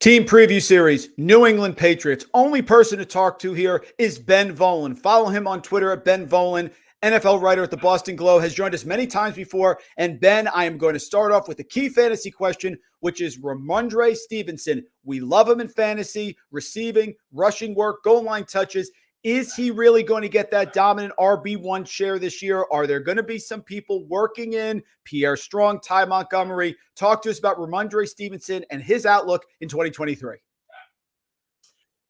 Team preview series, New England Patriots. Only person to talk to here is Ben Volin. Follow him on Twitter at Ben Volin. NFL writer at the Boston Globe, has joined us many times before. And Ben, I am going to start off with the key fantasy question, which is Rhamondre Stevenson. We love him in fantasy, receiving, rushing work, goal line touches. Is he really going to get that dominant RB1 share this year? Are there going to be some people working in Pierre Strong, Ty Montgomery? Talk to us about Rhamondre Stevenson and his outlook in 2023.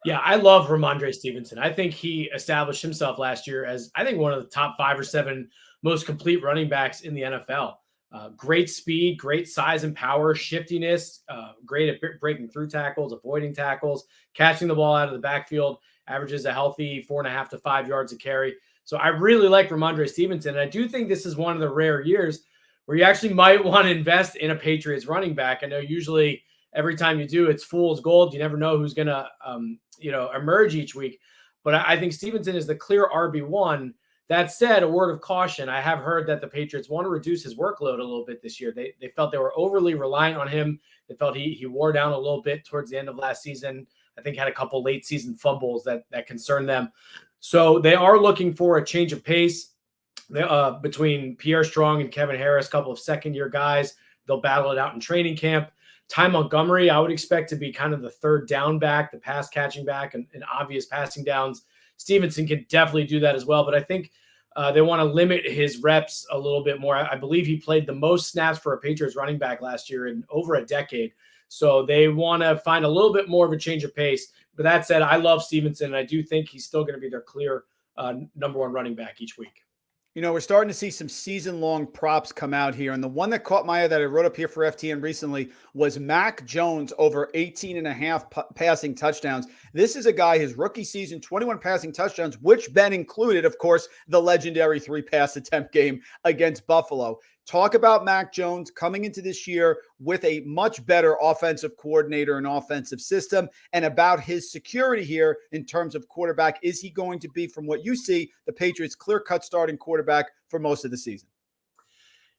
Yeah, I love Rhamondre Stevenson. I think he established himself last year as, I think, one of the top 5 or 7 most complete running backs in the NFL. Great speed, great size and power, shiftiness, great at breaking through tackles, avoiding tackles, catching the ball out of the backfield, averages a healthy 4.5 to 5 yards a carry. So I really like Rhamondre Stevenson. And I do think this is one of the rare years where you actually might want to invest in a Patriots running back. I know usually every time you do, it's fool's gold. You never know who's going to, emerge each week. But I think Stevenson is the clear RB1. That said, a word of caution. I have heard that the Patriots want to reduce his workload a little bit this year. They felt they were overly reliant on him. They felt he wore down a little bit towards the end of last season. I think had a couple late season fumbles that concerned them. So they are looking for a change of pace between Pierre Strong and Kevin Harris, a couple of second-year guys. They'll battle it out in training camp. Ty Montgomery, I would expect to be kind of the third down back, the pass catching back, and obvious passing downs. Stevenson can definitely do that as well, but I think they want to limit his reps a little bit more. I believe he played the most snaps for a Patriots running back last year in over a decade. So they want to find a little bit more of a change of pace. But that said, I love Stevenson, and I do think he's still going to be their clear number 1 running back each week. You know, we're starting to see some season-long props come out here. And the one that caught my eye that I wrote up here for FTN recently was Mac Jones over 18.5 passing touchdowns. This is a guy, his rookie season, 21 passing touchdowns, which Ben included, of course, the legendary 3-pass attempt game against Buffalo. Talk about Mac Jones coming into this year with a much better offensive coordinator and offensive system, and about his security here in terms of quarterback. Is he going to be, from what you see, the Patriots' clear-cut starting quarterback for most of the season?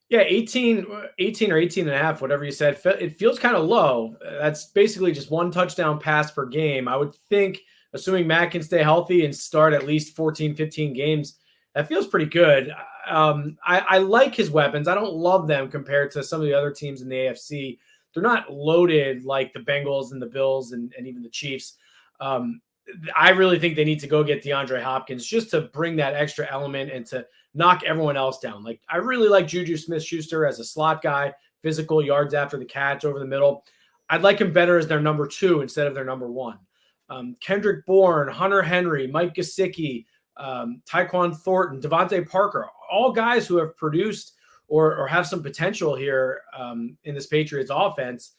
Yeah, 18 or 18.5, whatever you said. It feels kind of low. That's basically just 1 touchdown pass per game. I would think, assuming Mac can stay healthy and start at least 14, 15 games, that feels pretty good. I like his weapons. I don't love them compared to some of the other teams in the AFC. They're not loaded like the Bengals and the Bills and even the Chiefs. I really think they need to go get DeAndre Hopkins just to bring that extra element and to knock everyone else down. Like, I really like JuJu Smith-Schuster as a slot guy, physical, yards after the catch, over the middle. I'd like him better as their number 2 instead of their number 1. Kendrick Bourne, Hunter Henry, Mike Gesicki, Tyquan Thornton, DeVante Parker, all guys who have produced or have some potential here in this Patriots offense.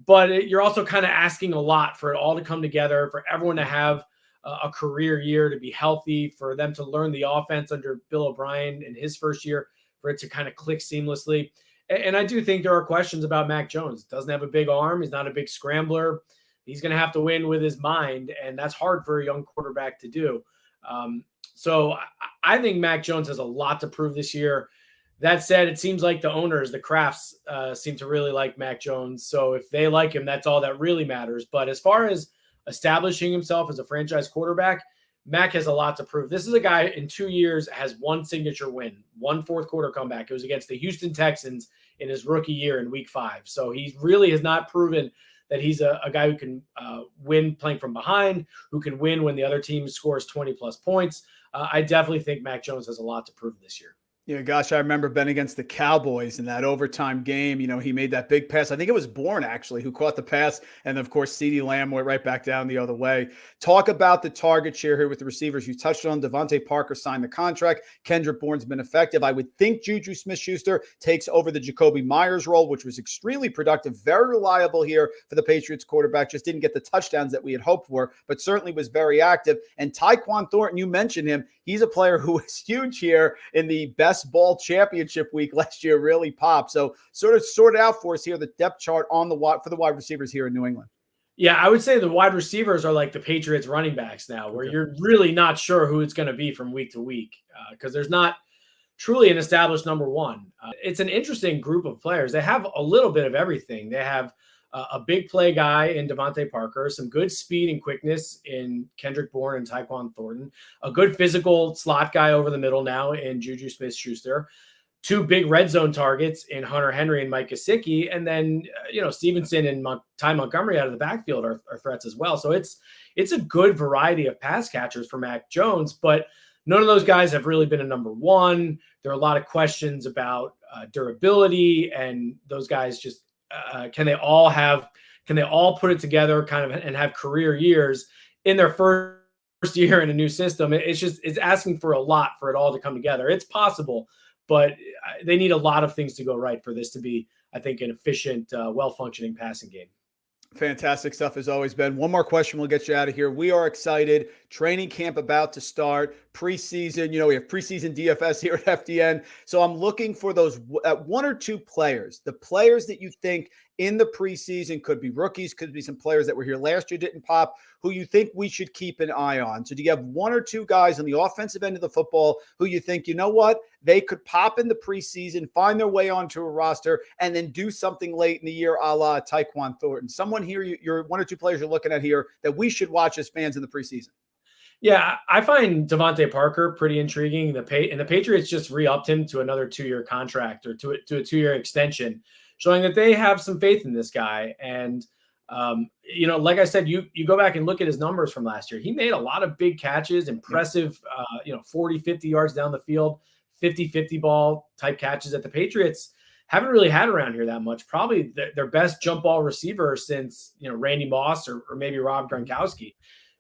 But you're also kind of asking a lot for it all to come together, for everyone to have a career year, to be healthy, for them to learn the offense under Bill O'Brien in his first year, for it to kind of click seamlessly. And I do think there are questions about Mac Jones. Doesn't have a big arm. He's not a big scrambler. He's going to have to win with his mind, and that's hard for a young quarterback to do. So I think Mac Jones has a lot to prove this year. That said, it seems like the owners, the Crafts, seem to really like Mac Jones. So if they like him, that's all that really matters. But as far as establishing himself as a franchise quarterback, Mac has a lot to prove. This is a guy in 2 years has 1 signature win, 1 fourth-quarter comeback. It was against the Houston Texans in his rookie year in Week 5. So he really has not proven that he's a guy who can win playing from behind, who can win when the other team scores 20-plus points. I definitely think Mac Jones has a lot to prove this year. Yeah, gosh, I remember Ben against the Cowboys in that overtime game. You know, he made that big pass. I think it was Bourne, actually, who caught the pass. And, of course, CeeDee Lamb went right back down the other way. Talk about the target share here with the receivers. You touched on DeVante Parker signed the contract. Kendrick Bourne's been effective. I would think JuJu Smith-Schuster takes over the Jacoby Myers role, which was extremely productive, very reliable here for the Patriots quarterback. Just didn't get the touchdowns that we had hoped for, but certainly was very active. And Tyquan Thornton, you mentioned him. He's a player who was huge here in the best ball championship week last year, really popped. So sort of sorted out for us here the depth chart on for the wide receivers here in New England. Yeah, I would say the wide receivers are like the Patriots running backs now, where you're really not sure who it's going to be from week to week because there's not truly an established number 1. It's an interesting group of players. They have a little bit of everything. They have a big play guy in DeVante Parker, some good speed and quickness in Kendrick Bourne and Tyquan Thornton, a good physical slot guy over the middle now in JuJu Smith-Schuster, two big red zone targets in Hunter Henry and Mike Gesicki, and then Stevenson and Ty Montgomery out of the backfield are threats as well. So it's a good variety of pass catchers for Mac Jones, but none of those guys have really been a number one. There are a lot of questions about durability, and those guys just can they all put it together kind of and have career years in their first year in a new system. It's asking for a lot for it all to come together. It's possible, but they need a lot of things to go right for this to be, I think, an efficient, well-functioning passing game. Fantastic stuff as always, Ben. One more question, we'll get you out of here. We are excited. Training camp about to start. Preseason, we have preseason DFS here at FTN. So I'm looking for those one or two players, the players that you think in the preseason could be rookies, could be some players that were here last year, didn't pop, who you think we should keep an eye on. So do you have one or two guys on the offensive end of the football who you think, they could pop in the preseason, find their way onto a roster, and then do something late in the year a la Tyquan Thornton? Someone here, you're one or two players you're looking at here that we should watch as fans in the preseason. Yeah, I find DeVante Parker pretty intriguing. The Patriots just re-upped him to another 2-year contract, or to a 2-year extension, showing that they have some faith in this guy. And, like I said, you go back and look at his numbers from last year. He made a lot of big catches, impressive, 40, 50 yards down the field, 50-50 ball type catches that the Patriots haven't really had around here that much. Probably their best jump ball receiver since, Randy Moss or maybe Rob Gronkowski.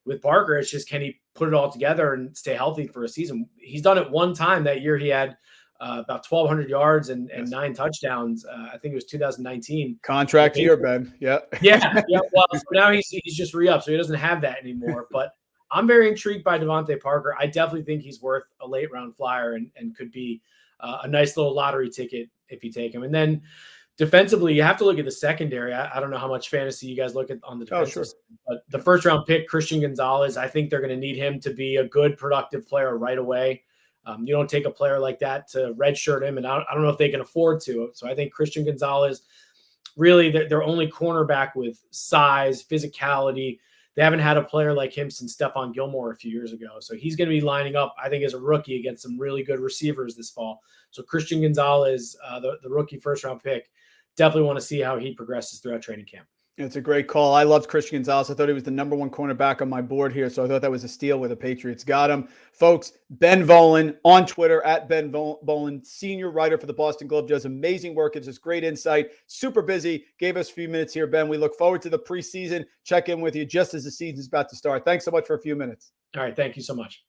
With Parker, it's just, can he put it all together and stay healthy for a season? He's done it one time that year. He had about 1,200 yards and 9 touchdowns. I think it was 2019. Contract year, Ben. Yeah. Yeah. Well, so now he's just re-up, so he doesn't have that anymore. But I'm very intrigued by DeVante Parker. I definitely think he's worth a late round flyer and could be a nice little lottery ticket if you take him. And then defensively, you have to look at the secondary. I don't know how much fantasy you guys look at on the defensive side, but the first round pick, Christian Gonzalez, I think they're going to need him to be a good, productive player right away. You don't take a player like that to redshirt him, and I don't know if they can afford to. So I think Christian Gonzalez, really their only cornerback with size, physicality. They haven't had a player like him since Stephon Gilmore a few years ago. So he's going to be lining up, I think, as a rookie against some really good receivers this fall. So Christian Gonzalez, the rookie first-round pick, definitely want to see how he progresses throughout training camp. It's a great call. I loved Christian Gonzalez. I thought he was the number one cornerback on my board here, so I thought that was a steal where the Patriots got him. Folks, Ben Volin on Twitter, at Ben Volin, senior writer for the Boston Globe, does amazing work, gives us great insight, super busy, gave us a few minutes here, Ben. We look forward to the preseason. Check in with you just as the season's about to start. Thanks so much for a few minutes. All right, thank you so much.